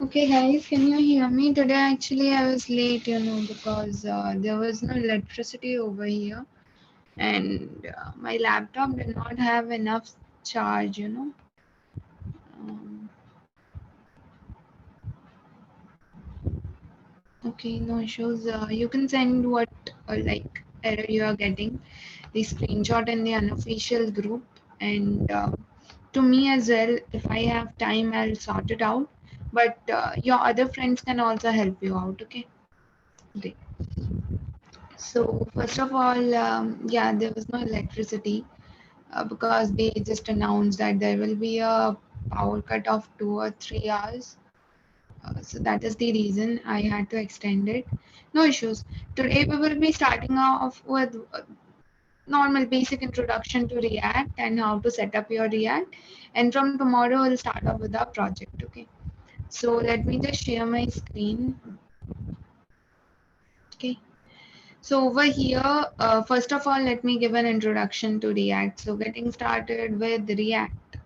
Okay, guys, can you hear me? Today, actually, I was late, because there was no electricity over here, and my laptop did not have enough charge. Um, okay, no issues. You can send what like error you are getting, the screenshot in the unofficial group, and to me as well. If I have time, I'll sort it out. But your other friends can also help you out. Okay, great. So first of all, yeah, there was no electricity because they just announced that there will be a power cut of 2 or 3 hours. So that is the reason I had to extend it. No issues. Today we will be starting off with normal basic introduction to React and how to set up your React. And from tomorrow we'll start off with our project. Okay. So let me just share my screen. Okay. So over here, first of all, let me give an introduction to React. So getting started with React.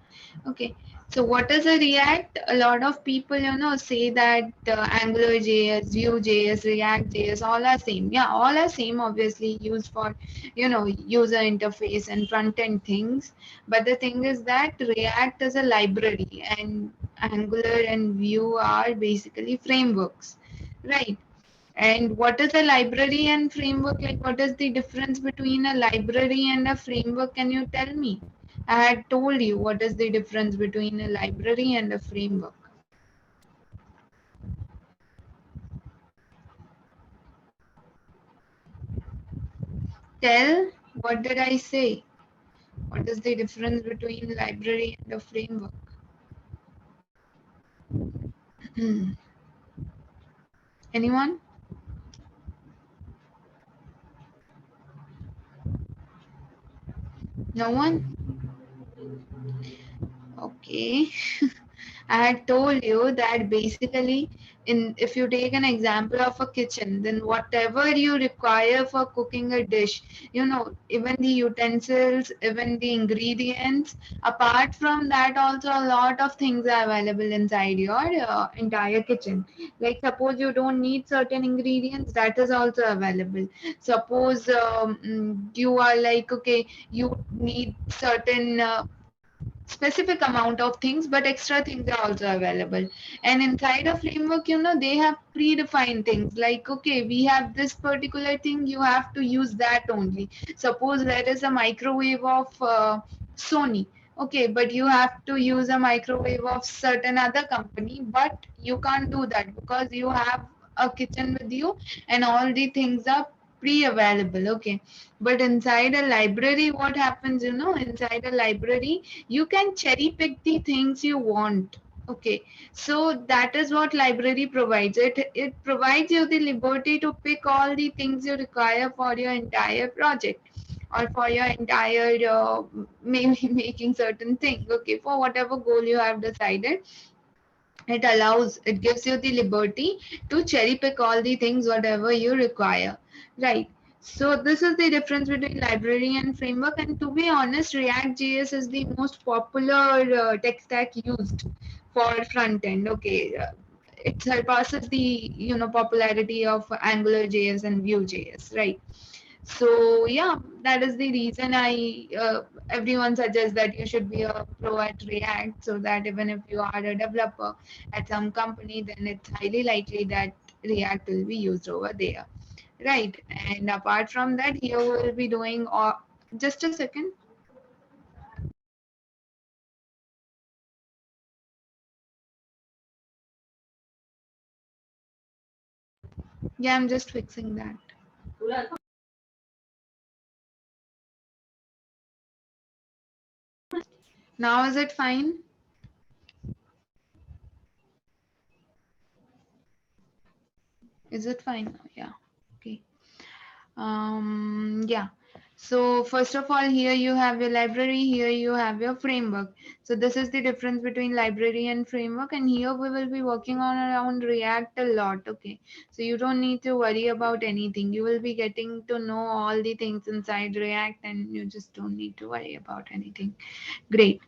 Okay. So what is a React? A lot of people, say that AngularJS, Vue.js, React.js, all are same. Yeah, all are same, obviously used for, user interface and front end things. But the thing is that React is a library and Angular and Vue are basically frameworks, right? And what is a library and framework? Like, what is the difference between a library and a framework? Can you tell me? I had told you what is the difference between a library and a framework. Tell, what did I say? What is the difference between library and a framework? Anyone? No one? Okay. I had told you that basically, in if you take an example of a kitchen, then whatever you require for cooking a dish, even the utensils, even the ingredients, apart from that, also a lot of things are available inside your entire kitchen. Like, suppose you don't need certain ingredients, that is also available. Suppose you are like, okay, you need certain specific amount of things, but extra things are also available. And inside a framework, they have predefined things like, okay, we have this particular thing, you have to use that only. Suppose there is a microwave of Sony. Okay, but you have to use a microwave of certain other company, but you can't do that because you have a kitchen with you and all the things are pre-available. Okay, but inside a library, what happens, inside a library, you can cherry pick the things you want. Okay, so that is what library provides. It provides you the liberty to pick all the things you require for your entire project or for your entire maybe making certain thing. Okay, for whatever goal you have decided, it gives you the liberty to cherry pick all the things whatever you require, right? So this is the difference between library and framework. And to be honest, React JS is the most popular tech stack used for front end. Okay, it surpasses the popularity of Angular JS and Vue JS, right? So yeah, that is the reason I everyone suggests that you should be a pro at React, so that even if you are a developer at some company, then it's highly likely that React will be used over there, right? And apart from that, here we'll be doing just a second. Yeah, I'm just fixing that. Now is it fine? Is it fine now? Yeah. Okay. Yeah. So first of all, here you have your library, here you have your framework. So this is the difference between library and framework, and here we will be working on around React a lot. Okay, so you don't need to worry about anything. You will be getting to know all the things inside React, and you just don't need to worry about anything. Great.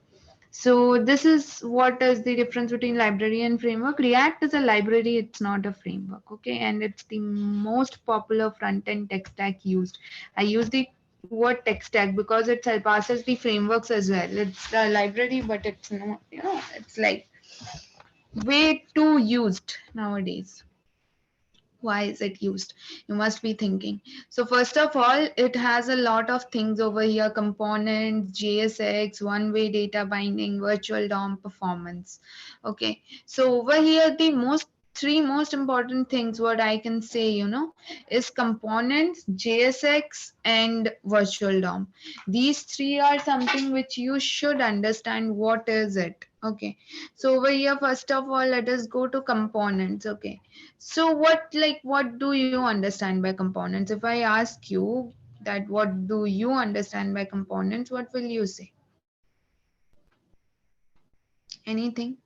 So this is what is the difference between library and framework. React is a library, it's not a framework, okay? And it's the most popular front-end tech stack used. I use the word tech stack because it surpasses the frameworks as well. It's a library, but it's not, it's like way too used nowadays. Why is it used? You must be thinking. So first of all, it has a lot of things over here: components, JSX, one-way data binding, virtual DOM, performance. Okay, so over here the most three most important things what I can say, is components, JSX, and virtual DOM. These three are something which you should understand what is it. Okay, so over here, first of all, let us go to components. Okay, so what do you understand by components? If I ask you that what do you understand by components, what will you say? Anything?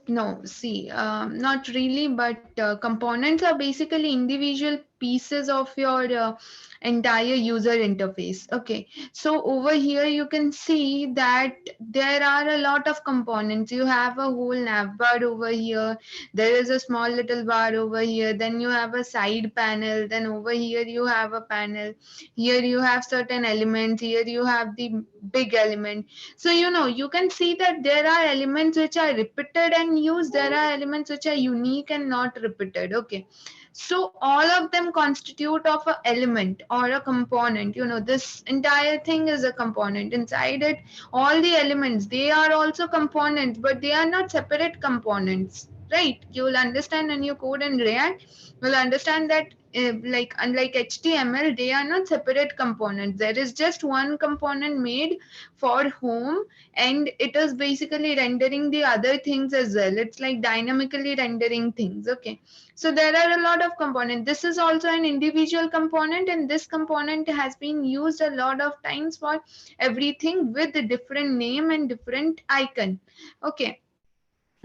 No, see, not really, but components are basically individual pieces of your entire user interface. Okay, so over here you can see that there are a lot of components. You have a whole nav bar over here. There is a small little bar over here. Then you have a side panel. Then over here you have a panel. Here you have certain elements. Here you have the big element. So you can see that there are elements which are repeated and used. There are elements which are unique and not repeated. Okay, so all of them constitute of a element or a component. This entire thing is a component. Inside it, all the elements, they are also components, but they are not separate components, right? You will understand when you code in React. You'll understand that like unlike HTML, they are not separate components. There is just one component made for home, and it is basically rendering the other things as well. It's like dynamically rendering things. Okay, so there are a lot of components. This is also an individual component, and this component has been used a lot of times for everything with a different name and different icon. Okay,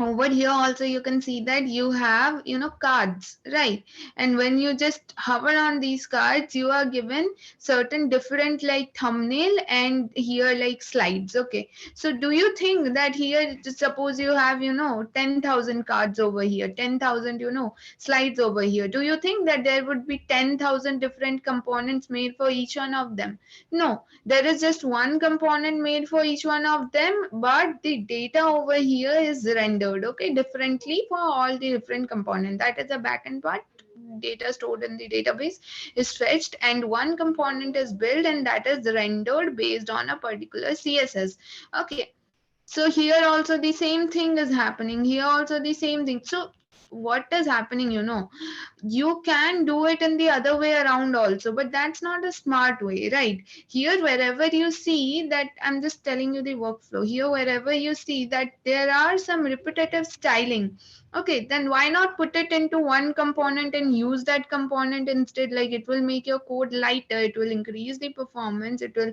over here also you can see that you have cards, right? And when you just hover on these cards, you are given certain different like thumbnail and here like slides. Okay, so do you think that here, suppose you have 10,000 cards over here, 10,000 slides over here, do you think that there would be 10,000 different components made for each one of them? No, there is just one component made for each one of them, but the data over here is rendered, okay, differently for all the different components. That is the backend part. Data stored in the database is fetched, and one component is built, and that is rendered based on a particular CSS. Okay, so here also the same thing is happening. Here also the same thing. So what is happening, you can do it in the other way around also, but that's not a smart way, right? Here wherever you see that, I'm just telling you the workflow. Here wherever you see that there are some repetitive styling, okay, then why not put it into one component and use that component instead? Like, it will make your code lighter, it will increase the performance, it will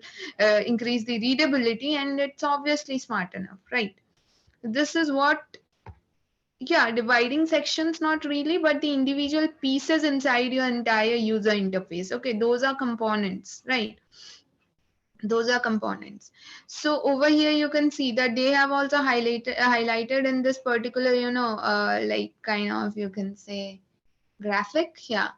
increase the readability, and it's obviously smart enough, right? This is what, yeah, dividing sections, not really, but the individual pieces inside your entire user interface. Okay, those are components, right? Those are components. So over here you can see that they have also highlighted in this particular like kind of, you can say, graphic. Yeah,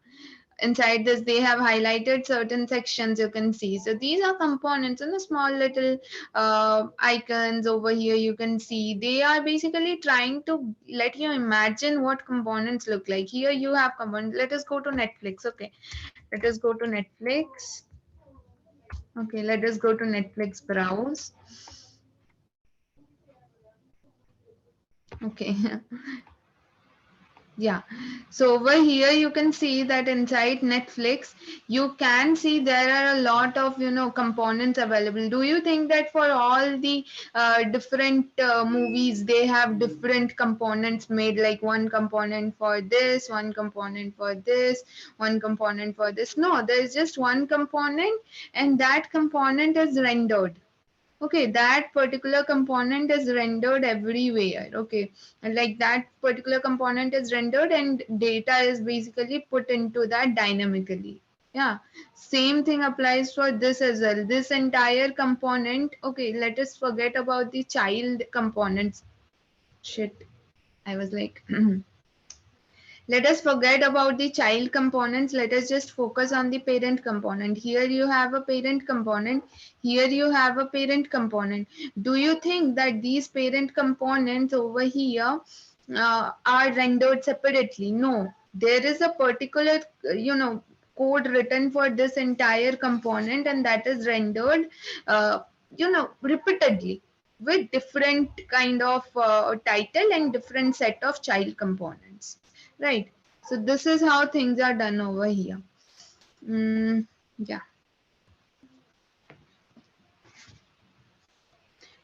inside this they have highlighted certain sections, you can see. So these are components, and the small little icons over here you can see, they are basically trying to let you imagine what components look like. Here you have components. Let us go to Netflix. Okay, let us go to Netflix. Okay, let us go to Netflix browse. Okay. Yeah. So over here you can see that inside Netflix, you can see there are a lot of components available. Do you think that for all the different movies they have different components made, like one component for this, one component for this, one component for this? No, there is just one component, and that component is rendered. okay, that particular component is rendered everywhere. Okay, and like that particular component is rendered and data is basically put into that dynamically. Yeah, same thing applies for this as well. This entire component, okay, let us forget about the child components. Shit, I was like let us forget about the child components. Let us just focus on the parent component. Here you have a parent component. Here you have a parent component. Do you think that these parent components over here are rendered separately? No. There is a particular, code written for this entire component, and that is rendered, repeatedly with different kind of title and different set of child components. Right. So this is how things are done over here. Yeah.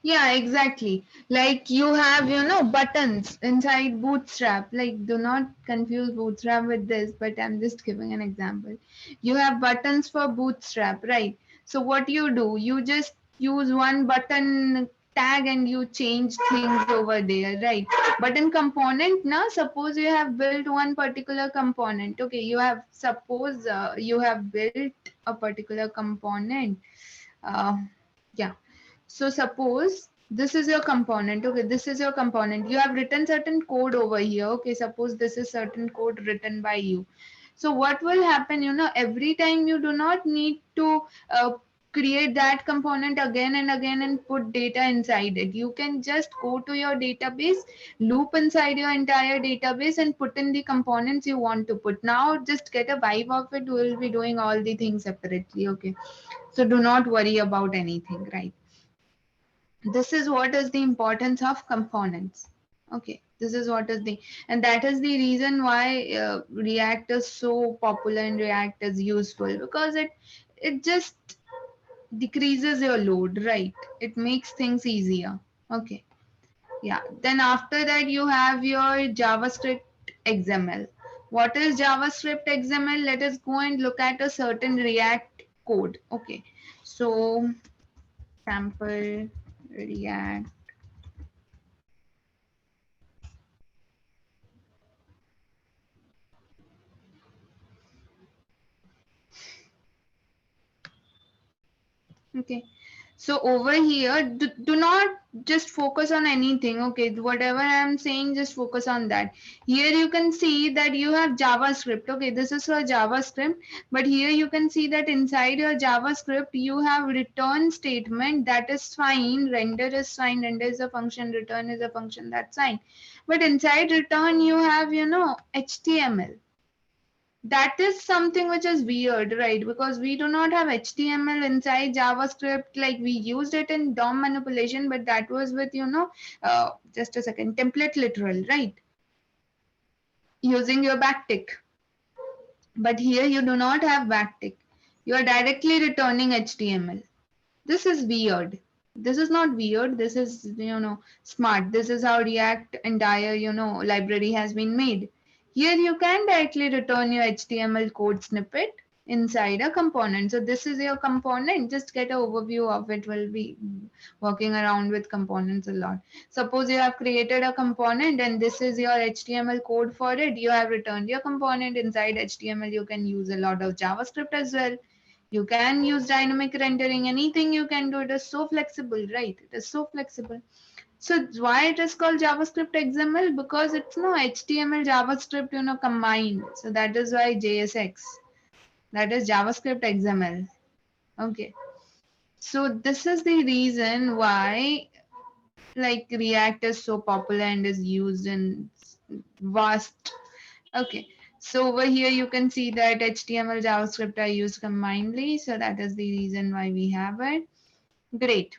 Yeah, exactly. Like you have, buttons inside Bootstrap. Like, do not confuse Bootstrap with this, but I'm just giving an example. You have buttons for Bootstrap, right? So what you do, you just use one button tag and you change things over there, right? Button component, now suppose you have built one particular component. Okay, you have, suppose you have built a particular component. Uh, yeah, so suppose this is your component. Okay, this is your component. You have written certain code over here. Okay, suppose this is certain code written by you. So what will happen, every time you do not need to create that component again and again and put data inside it. You can just go to your database, loop inside your entire database and put in the components you want to put. Now just get a vibe of it. We'll be doing all the things separately. Okay, so do not worry about anything, right? This is what is the importance of components. Okay, this is what is the, and that is the reason why React is so popular and React is useful, because it just decreases your load, right? It makes things easier. Okay, yeah. Then after that you have your JavaScript XML. What is JavaScript XML? Let us go and look at a certain React code. Okay, so sample React. Okay, so over here, do not just focus on anything. Okay, whatever I'm saying, just focus on that. Here you can see that you have JavaScript. Okay, this is for JavaScript, but here you can see that inside your JavaScript you have return statement. That is fine. Render is fine. Render is a function. Return is a function. That's fine. But inside return you have, HTML. That is something which is weird, right? Because we do not have HTML inside JavaScript. Like we used it in DOM manipulation, but that was with, just a second, template literal, right? Using your backtick. But here you do not have backtick. You are directly returning HTML. This is weird. This is not weird. This is, smart. This is how React entire, library has been made. Here you can directly return your HTML code snippet inside a component. So this is your component. Just get an overview of it. We'll be working around with components a lot. Suppose you have created a component and this is your HTML code for it. You have returned your component inside HTML. You can use a lot of JavaScript as well. You can use dynamic rendering, anything you can do. It is so flexible, right? It is so flexible. So why it is called JavaScript XML? Because it's no HTML JavaScript, combined. So that is why JSX. That is JavaScript XML. Okay. So this is the reason why like React is so popular and is used in vast. Okay. So over here you can see that HTML, JavaScript are used combinedly. So that is the reason why we have it. Great.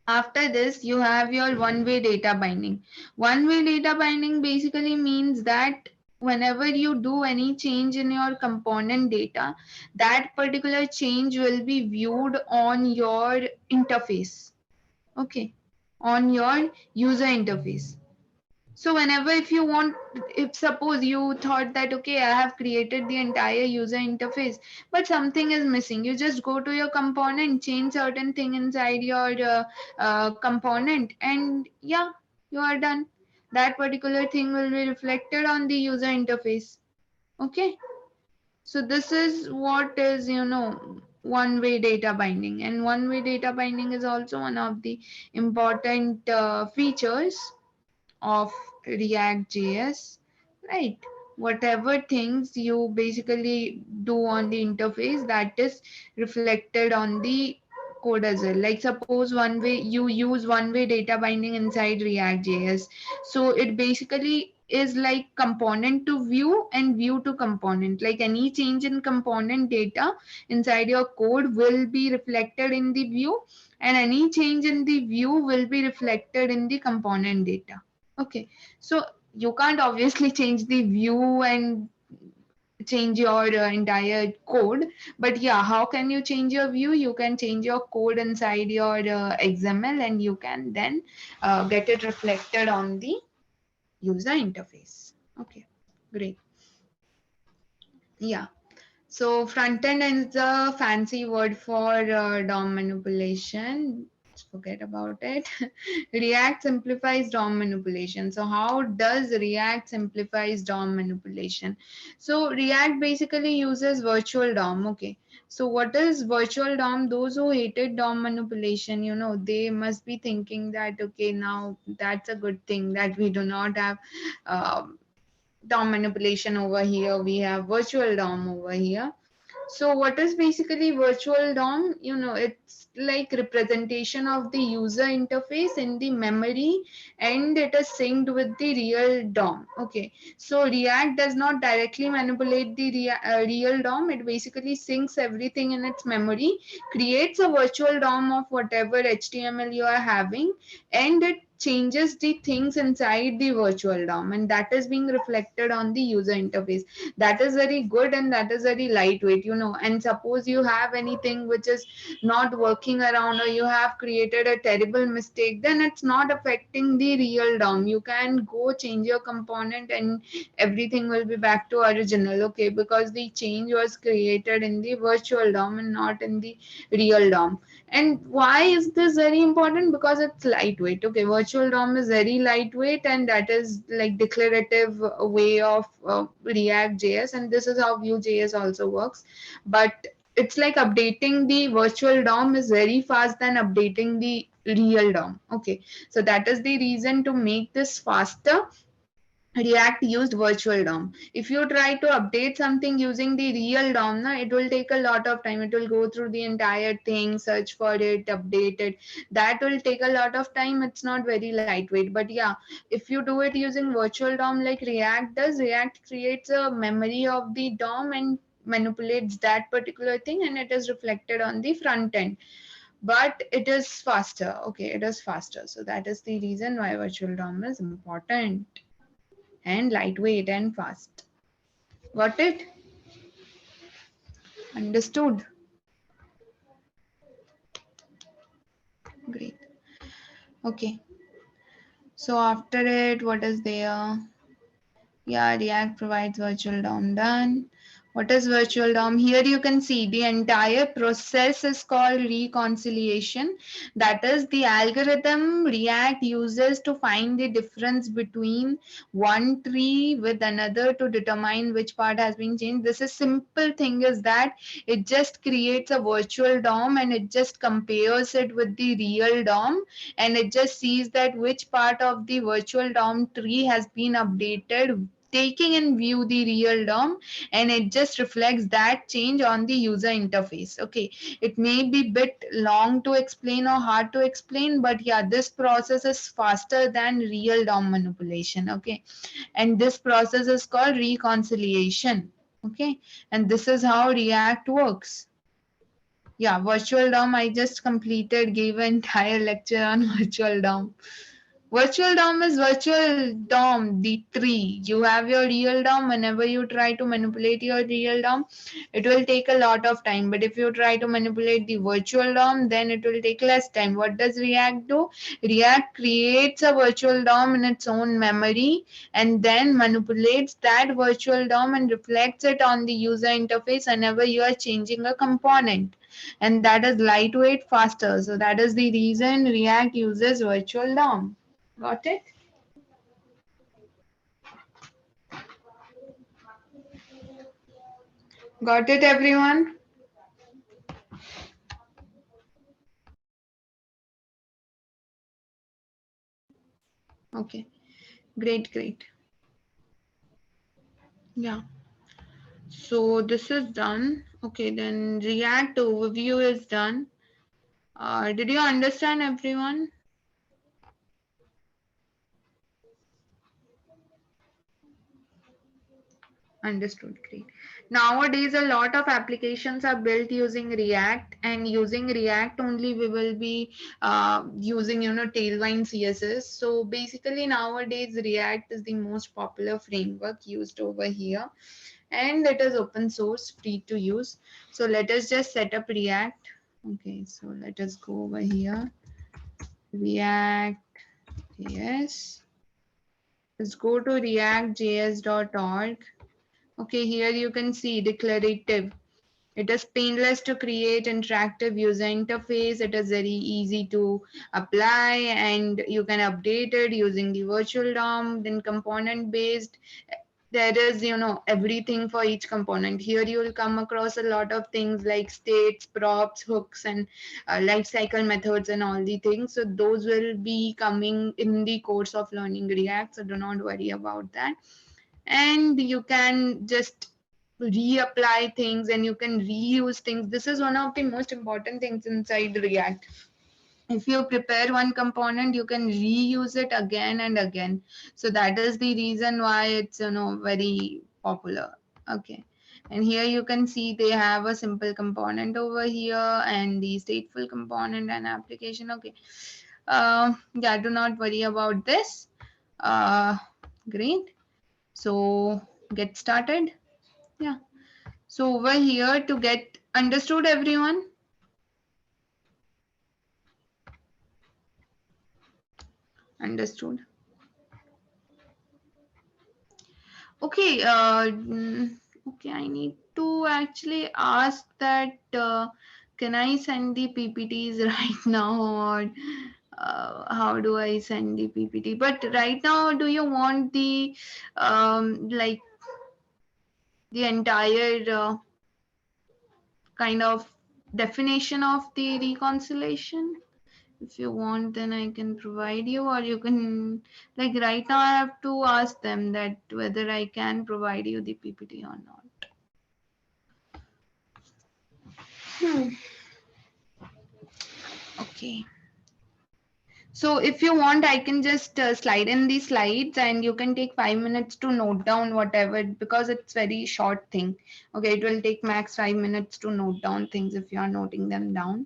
After this, you have your one-way data binding. One-way data binding basically means that whenever you do any change in your component data, that particular change will be viewed on your interface. Okay, on your user interface. So whenever, if you want, if suppose you thought that okay, I have created the entire user interface, but something is missing, you just go to your component, change certain thing inside your component, and yeah, you are done. That particular thing will be reflected on the user interface. Okay. So this is what is, one-way data binding, and one-way data binding is also one of the important features of React JS, right? Whatever things you basically do on the interface, that is reflected on the code as well. Like suppose one way you use one way data binding inside React JS, so it basically is like component to view and view to component. Like any change in component data inside your code will be reflected in the view, and any change in the view will be reflected in the component data. Okay, so you can't obviously change the view and change your entire code, but yeah, how can you change your view? You can change your code inside your XML, and you can then get it reflected on the user interface. Okay, great. Yeah. So front end is a fancy word for DOM manipulation. Just forget about it. React simplifies DOM manipulation. So how does React simplifies DOM manipulation? So React basically uses virtual DOM. Okay. So what is virtual DOM? Those who hated DOM manipulation, they must be thinking that okay, now that's a good thing that we do not have DOM manipulation over here. We have virtual DOM over here. So what is basically virtual DOM? It's like representation of the user interface in the memory, and it is synced with the real DOM. Okay. So React does not directly manipulate the real DOM. It basically syncs everything in its memory, creates a virtual DOM of whatever HTML you are having, and it changes the things inside the virtual DOM, and that is being reflected on the user interface. That is very good, and that is very lightweight. And suppose you have anything which is not working around, or you have created a terrible mistake, then it's not affecting the real DOM. You can go change your component, and everything will be back to original. Okay, because the change was created in the virtual DOM and not in the real DOM. And why is this very important? Because it's lightweight. Okay, virtual DOM is very lightweight, and that is like declarative way of React JS, and this is how Vue.js also works. But it's like updating the virtual DOM is very fast than updating the real DOM. Okay, so that is the reason to make this faster. React used virtual DOM. If you try to update something using the real DOM, it will take a lot of time. It will go through the entire thing, search for it, update it. That will take a lot of time. It's not very lightweight. But yeah, if you do it using virtual DOM like React does, React creates a memory of the DOM and manipulates that particular thing, and it is reflected on the front end. But it is faster. Okay, it is faster. So that is the reason why virtual DOM is important and lightweight and fast. Got it? Understood? Great. Okay. So after it, what is there? Yeah, React provides virtual DOM. Done. What is virtual DOM? Here you can see the entire process is called reconciliation. That is the algorithm React uses to find the difference between one tree with another to determine which part has been changed. This is simple thing is that it just creates a virtual DOM, and it just compares it with the real DOM, and it just sees that which part of the virtual DOM tree has been updated, taking in view the real DOM, and it just reflects that change on the user interface. Okay, it may be bit long to explain or hard to explain, but yeah, this process is faster than real DOM manipulation. Okay, and this process is called reconciliation. Okay, and this is how React works. Yeah, virtual DOM, I just completed, gave an entire lecture on virtual DOM. Virtual DOM is virtual DOM, the tree. You have your real DOM. Whenever you try to manipulate your real DOM, it will take a lot of time. But if you try to manipulate the virtual DOM, then it will take less time. What does React do? React creates a virtual DOM in its own memory and then manipulates that virtual DOM and reflects it on the user interface whenever you are changing a component. And that is lightweight, faster. So that is the reason React uses virtual DOM. Got it? Got it, everyone? Okay, great, great. Yeah, so this is done. Okay, then React overview is done. Did you understand, everyone? Understood, great. Nowadays, a lot of applications are built using React, and using React only we will be using, Tailwind CSS. So basically, nowadays, React is the most popular framework used over here, and it is open source, free to use. So let us just set up React. Okay, so let us go over here. React, yes. Let's go to reactjs.org. Okay, here you can see declarative. It is painless to create interactive user interface. It is very easy to apply and you can update it using the virtual DOM, then component based. There is, everything for each component. Here you will come across a lot of things like states, props, hooks, and life cycle methods and all the things. So those will be coming in the course of learning React. So do not worry about that. And you can just reapply things and you can reuse things. This is one of the most important things inside React. If you prepare one component, you can reuse it again and again. So that is the reason why it's, very popular. Okay. And here you can see they have a simple component over here and the stateful component and application. Okay. Yeah, do not worry about this. Great. So get started. Yeah. So over here to get understood, everyone. Understood. Okay. Okay. I need to actually ask that. Can I send the PPTs right now, or how do I send the PPT? But right now, do you want the like the entire kind of definition of the reconciliation? If you want, then I can provide you, or you can, like right now, I have to ask them that whether I can provide you the PPT or not. Hmm. Okay. So if you want, I can just slide in the slides and you can take 5 minutes to note down whatever, because it's very short thing. Okay, it will take max 5 minutes to note down things if you are noting them down.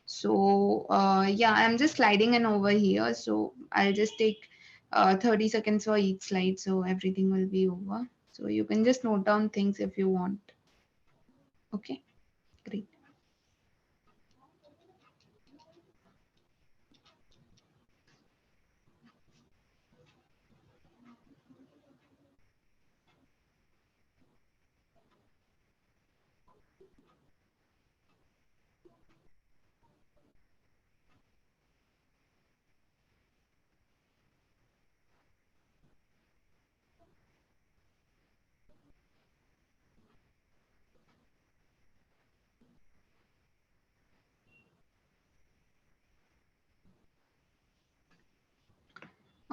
So yeah, I'm just sliding in over here. So I'll just take 30 seconds for each slide. So everything will be over. So you can just note down things if you want. Okay, great.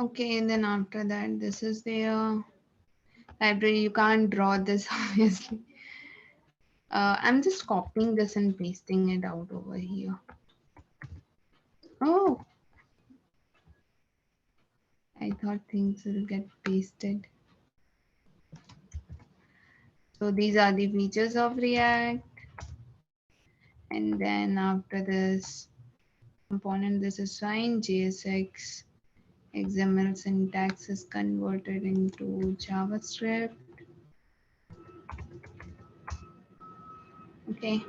Okay, and then after that, this is the library. You can't draw this obviously. I'm just copying this and pasting it out over here. Oh, I thought things will get pasted. So these are the features of React. And then after this component, this is fine. JSX XML syntax is converted into JavaScript. Okay.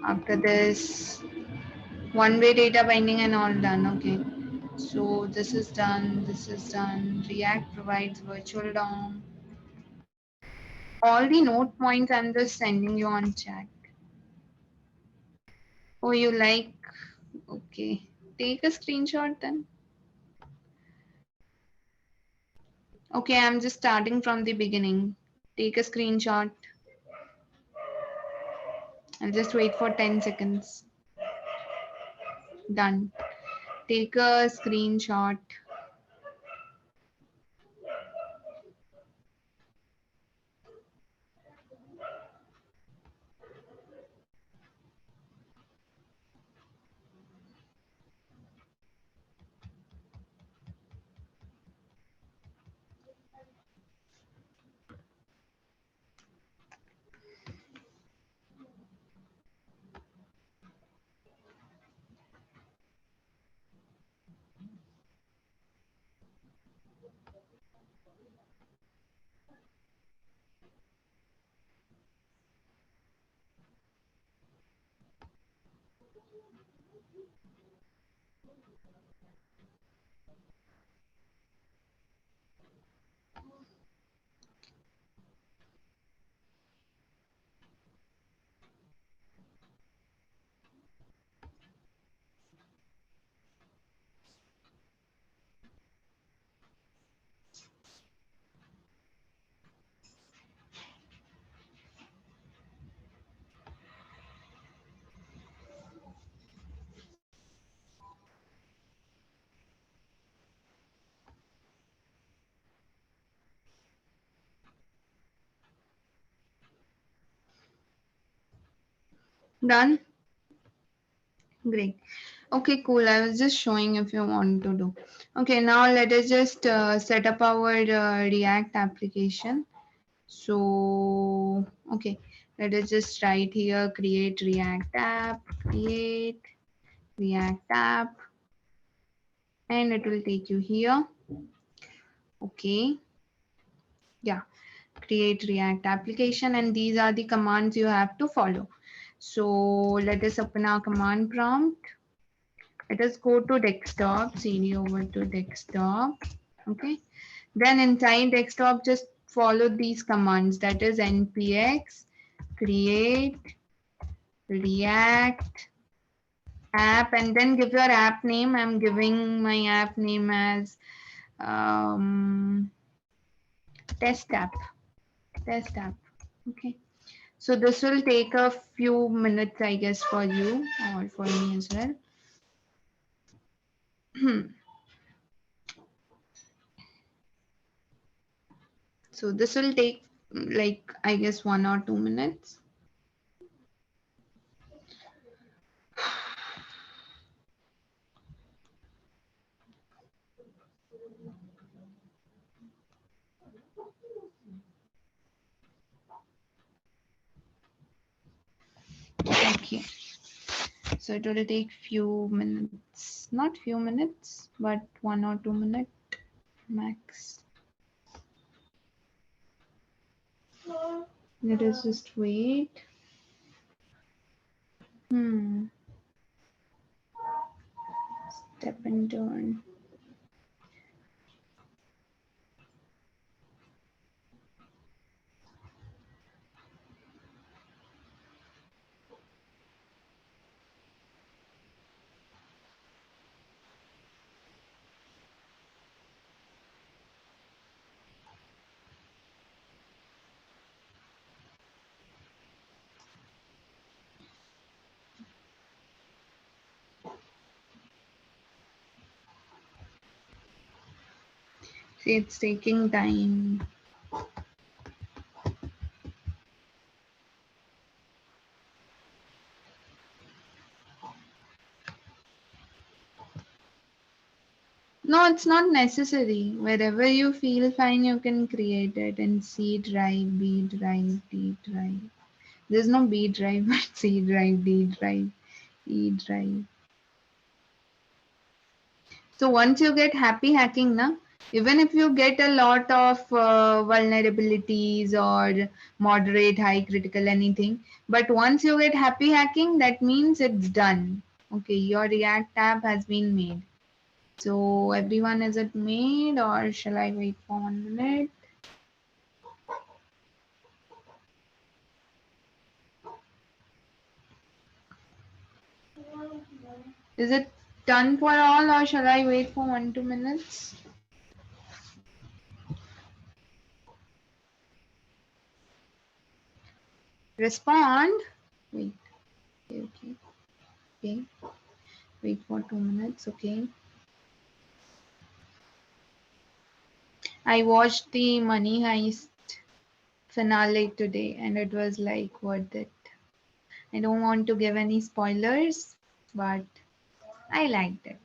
After this, one-way data binding and all done. Okay. So this is done. This is done. React provides virtual DOM. All the note points I'm just sending you on chat. Oh, you like? Okay. Take a screenshot then. Okay, I'm just starting from the beginning. Take a screenshot. I'll just wait for 10 seconds. Done. Take a screenshot. Done? Great. Okay, cool. I was just showing if you want to do. Okay, now let us just set up our React application. So, okay, let us just write here, create React app, create React app, and it will take you here. Okay, yeah, create React application, and these are the commands you have to follow. So let us open our command prompt. Let us go to desktop, cd over to desktop. Okay, then inside desktop, just follow these commands, that is npx create react app, and then give your app name. I'm giving my app name as test app. Test app. Okay. So this will take a few minutes, I guess, for you or for me as well. So this will take like, I guess, 1 or 2 minutes. Okay. So it will take few minutes, not few minutes, but 1 or 2 minutes max. Let us just wait. Step and turn. See, it's taking time. No, it's not necessary. Wherever you feel fine, you can create it in C drive, B drive, D drive. There's no B drive, but C drive, D drive, E drive. So once you get happy hacking, na, even if you get a lot of vulnerabilities or moderate, high, critical, anything, but once you get happy hacking, that means it's done. Okay, your React app has been made. So everyone, is it made or shall I wait for 1 minute? Is it done for all or shall I wait for 1 2 minutes? Respond. Wait. Okay. Okay. Okay. Wait for 2 minutes. Okay. I watched the Money Heist finale today and it was like worth it. I don't want to give any spoilers, but I liked it.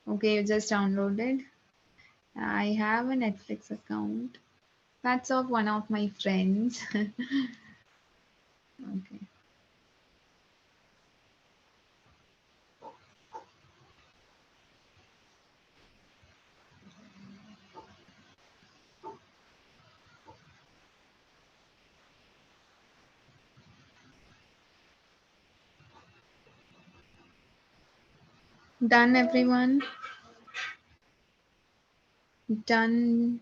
Okay, you just downloaded. I have a Netflix account. That's of one of my friends. Okay. Done, everyone? Done.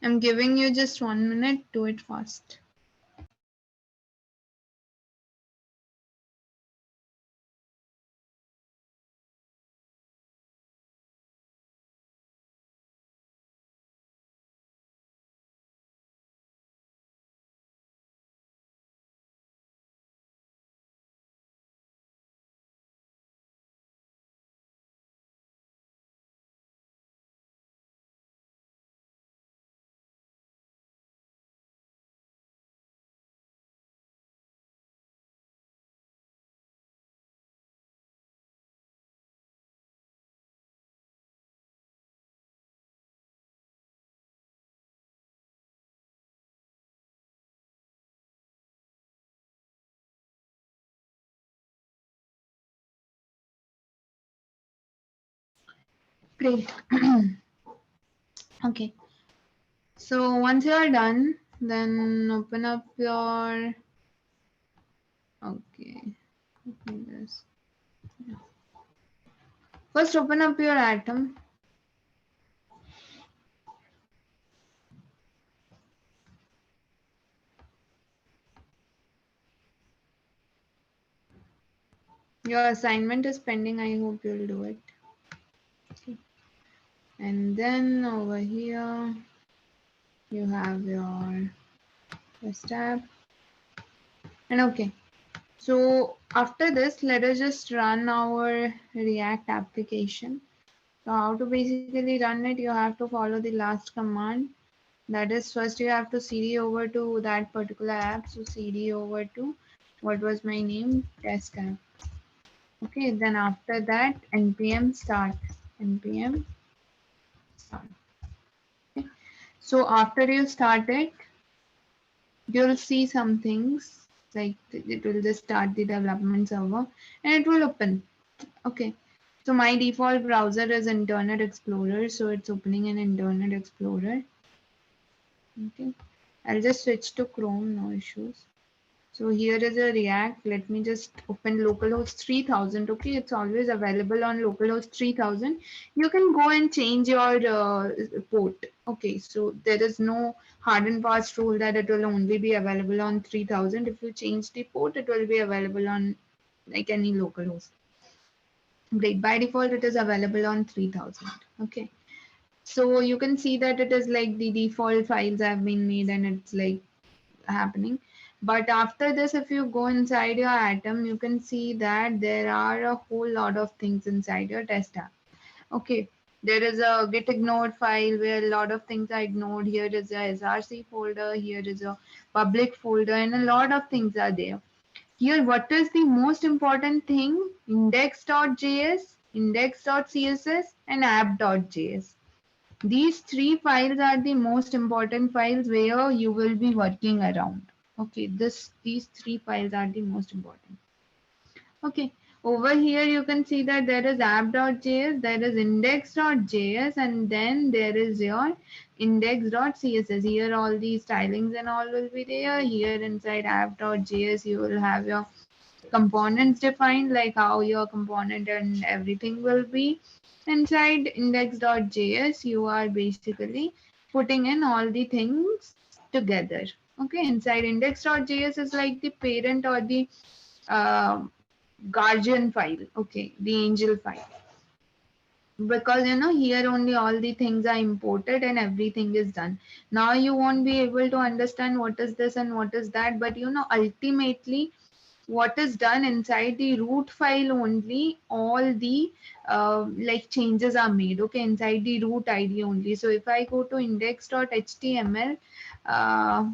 I'm giving you just 1 minute. Do it fast. Great. Okay. So once you are done, then open up your. Okay. Okay, this. First, open up your Atom. Your assignment is pending. I hope you'll do it. Okay. And then over here, you have your first tab. And okay. So after this, let us just run our React application. So how to basically run it, you have to follow the last command. That is, first you have to cd over to that particular app. So cd over to, what was my name? Test app. Okay, then after that, npm start. npm start. Okay. So after you start it, you'll see some things like it will just start the development server and it will open. Okay. So my default browser is Internet Explorer. So it's opening in Internet Explorer. Okay. I'll just switch to Chrome, no issues. So here is a React. Let me just open localhost 3000. Okay, it's always available on localhost 3000. You can go and change your port. Okay, so there is no hard and fast rule that it will only be available on 3000. If you change the port, it will be available on like any localhost. Great. By default, it is available on 3000. Okay. So you can see that it is like the default files have been made and it's like happening. But after this, if you go inside your Atom, you can see that there are a whole lot of things inside your test app. Okay. There is a git ignored file where a lot of things are ignored. Here is a src folder. Here is a public folder and a lot of things are there. Here, what is the most important thing? Index.js, index.css, and app.js. These three files are the most important files where you will be working around. Okay, these three files are the most important. Okay, over here you can see that there is app.js, there is index.js, and then there is your index.css. Here all the stylings and all will be there. Here inside app.js you will have your components defined, like how your component and everything will be. Inside index.js you are basically putting in all the things together. Okay, inside index.js is like the parent or the uh, guardian file, okay, the angel file, because here only all the things are imported and everything is done. Now you won't be able to understand what is this and what is that, but ultimately what is done inside the root file only, all the like changes are made, okay, inside the root id only. So if I go to index.html, uh,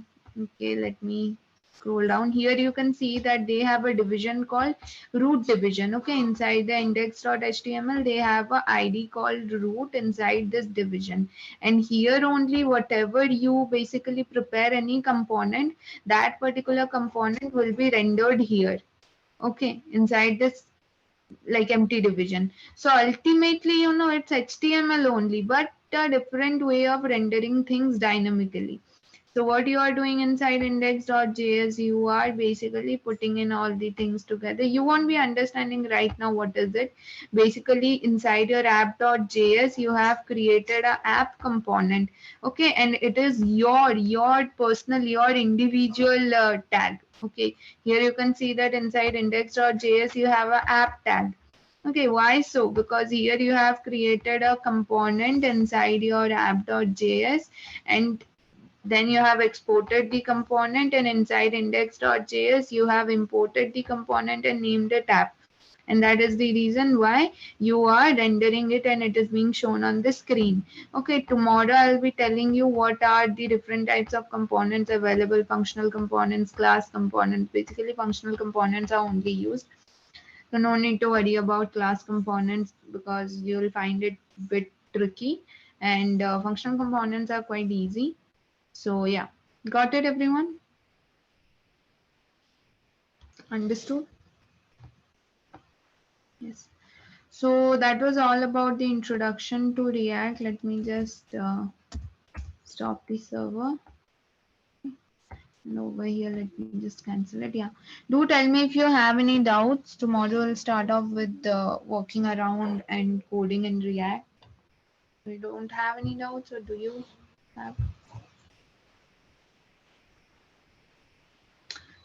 okay, let me scroll down. Here you can see that they have a division called root division. Okay, inside the index.html they have a id called root inside this division, and here only whatever you basically prepare any component, that particular component will be rendered here, okay, inside this like empty division. So ultimately it's html only, but a different way of rendering things dynamically. So what you are doing inside index.js, you are basically putting in all the things together. You won't be understanding right now what is it. Basically inside your app.js, you have created a app component. Okay, and it is your personal, your individual tag. Okay, here you can see that inside index.js, you have a app tag. Okay, why so? Because here you have created a component inside your app.js, and then you have exported the component, and inside index.js you have imported the component and named it app. And that is the reason why you are rendering it and it is being shown on the screen. Okay, tomorrow I'll be telling you what are the different types of components available: functional components, class components. Basically functional components are only used, so no need to worry about class components because you'll find it a bit tricky, and functional components are quite easy. So yeah, got it everyone? Understood? Yes. So that was all about the introduction to React. Let me just stop the server. And over here, let me just cancel it. Yeah. Do tell me if you have any doubts. Tomorrow we'll start off with walking around and coding in React. You don't have any doubts, or do you have?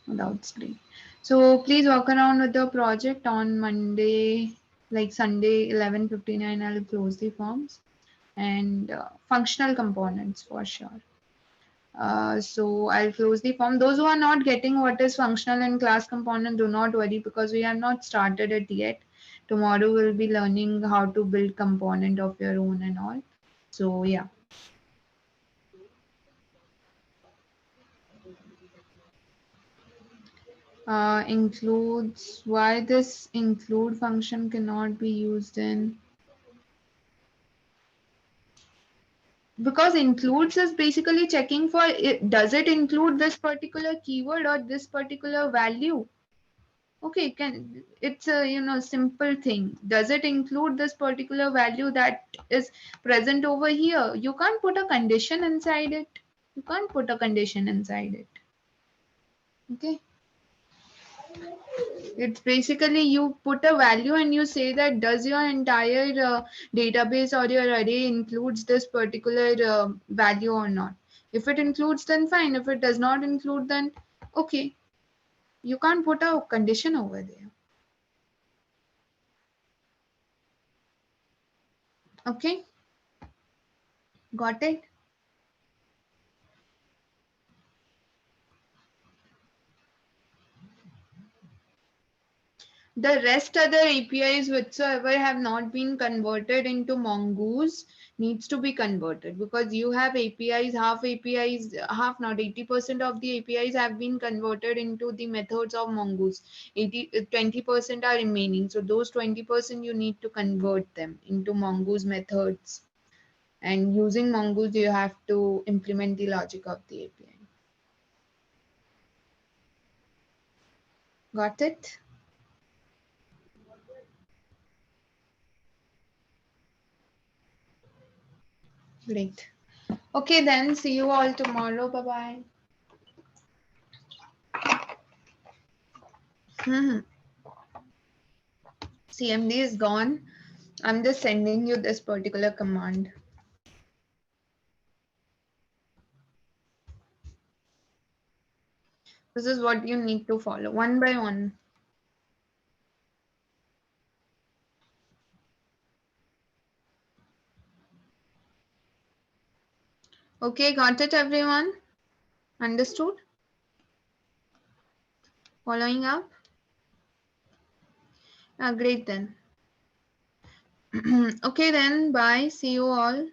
No doubts, great. So please walk around with the project on Monday, like Sunday, 11:59. I'll close the forms, and functional components for sure. So I'll close the form. Those who are not getting what is functional and class component, do not worry because we have not started it yet. Tomorrow we'll be learning how to build component of your own and all. So yeah. Includes, why this include function cannot be used in, because includes is basically checking for it, does it include this particular keyword or this particular value. Okay, can it's a simple thing. Does it include this particular value that is present over here? You can't put a condition inside it. You can't put a condition inside it. Okay. It's basically you put a value and you say that does your entire database or your array includes this particular value or not. If it includes, then fine. If it does not include, then okay. You can't put a condition over there. Okay, got it? the rest other APIs whatsoever have not been converted into Mongoose needs to be converted, because you have APIs, half APIs, half not 80% of the APIs have been converted into the methods of Mongoose. 20% are remaining. So those 20% you need to convert them into Mongoose methods. And using Mongoose, you have to implement the logic of the API. Got it? Great. Okay, then see you all tomorrow. Bye bye. CMD is gone. I'm just sending you this particular command. This is what you need to follow one by one. Okay, got it, everyone? Understood? Following up? Great then. Okay, then bye. See you all.